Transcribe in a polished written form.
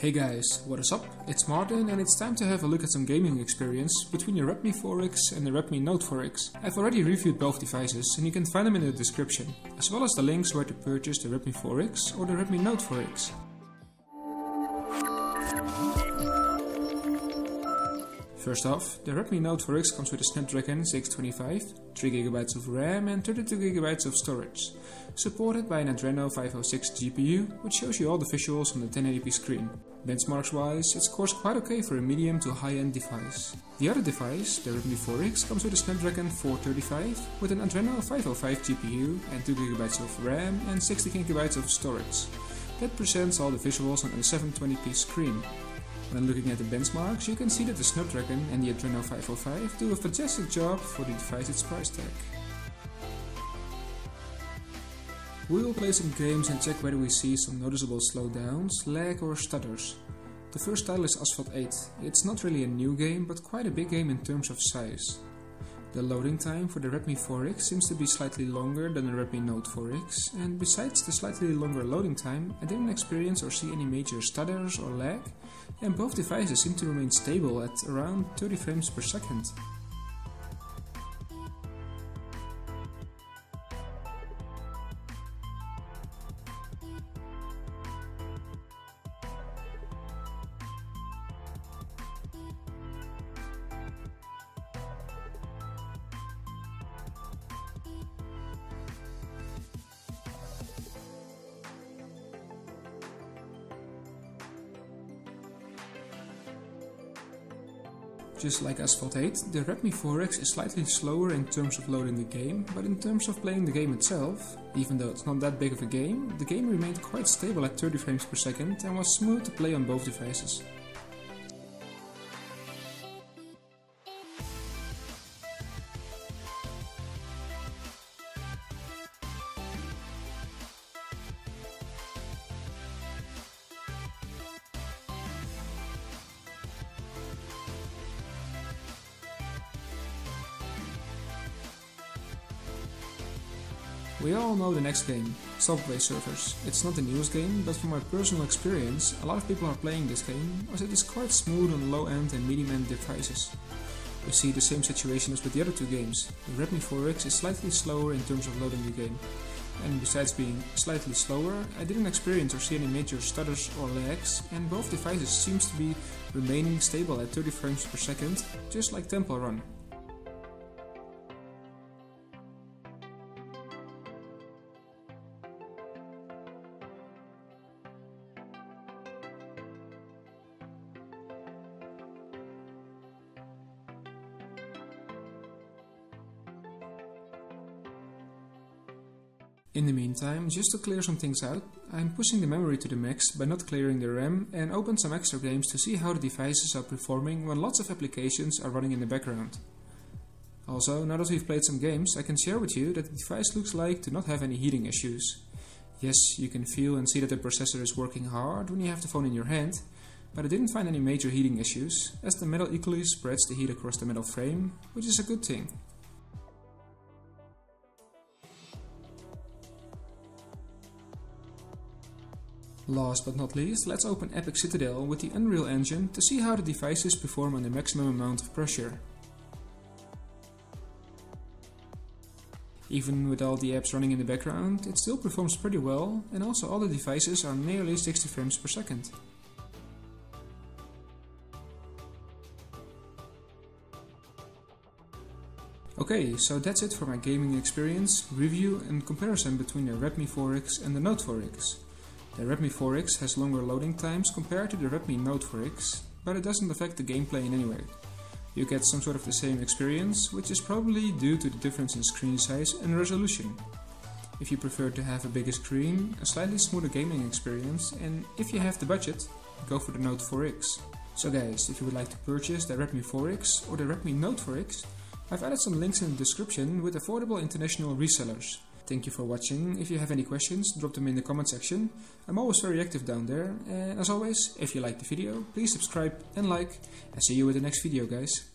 Hey guys, what is up? It's Martijn and it's time to have a look at some gaming experience between the RedMi 4X and the RedMi Note 4X. I've already reviewed both devices and you can find them in the description, as well as the links where to purchase the RedMi 4X or the RedMi Note 4X. First off, the RedMi Note 4X comes with a Snapdragon 625, 3GB of RAM and 32GB of storage, supported by an Adreno 506 GPU, which shows you all the visuals on the 1080p screen. Benchmarks wise, it scores quite okay for a medium to high-end device. The other device, the RedMi 4X, comes with a Snapdragon 435 with an Adreno 505 GPU and 2GB of RAM and 60GB of storage. That presents all the visuals on a 720p screen. When looking at the benchmarks, you can see that the Snapdragon and the Adreno 505 do a fantastic job for the device's price tag. We will play some games and check whether we see some noticeable slowdowns, lag or stutters. The first title is 𝙎𝙬𝙘𝙧𝙚. It's not really a new game, but quite a big game in terms of size. The loading time for the RedMi 4X seems to be slightly longer than the RedMi Note 4X, and besides the slightly longer loading time, I didn't experience or see any major stutters or lag, and both devices seem to remain stable at around 30 frames per second. Just like 𝙎𝙬𝙘, the RedMi 4X is slightly slower in terms of loading the game, but in terms of playing the game itself, even though it's not that big of a game, the game remained quite stable at 30 frames per second and was smooth to play on both devices. We all know the next game, Subway Surfers. It's not the newest game, but from my personal experience, a lot of people are playing this game as it is quite smooth on low-end and medium-end devices. We see the same situation as with the other two games. The RedMi 4X is slightly slower in terms of loading the game. And besides being slightly slower, I didn't experience or see any major stutters or lags, and both devices seems to be remaining stable at 30 frames per second, just like Temple Run. In the meantime, just to clear some things out, I'm pushing the memory to the max by not clearing the RAM and open some extra games to see how the devices are performing when lots of applications are running in the background. Also, now that we've played some games, I can share with you that the device looks like to not have any heating issues. Yes, you can feel and see that the processor is working hard when you have the phone in your hand, but I didn't find any major heating issues, as the metal equally spreads the heat across the metal frame, which is a good thing. Last but not least, let's open Epic Citadel with the Unreal Engine to see how the devices perform on the maximum amount of pressure. Even with all the apps running in the background, it still performs pretty well, and also all the devices are nearly 60 frames per second. Okay, so that's it for my gaming experience, review and comparison between the RedMi 4X and the Note 4X. The RedMi 4X has longer loading times compared to the RedMi Note 4X, but it doesn't affect the gameplay in any way. You get some sort of the same experience, which is probably due to the difference in screen size and resolution. If you prefer to have a bigger screen, a slightly smoother gaming experience, and if you have the budget, go for the Note 4X. So guys, if you would like to purchase the RedMi 4X or the RedMi Note 4X, I've added some links in the description with affordable international resellers. Thank you for watching. If you have any questions, drop them in the comment section. I'm always very active down there. And as always, if you liked the video, please subscribe and like. And see you with the next video, guys.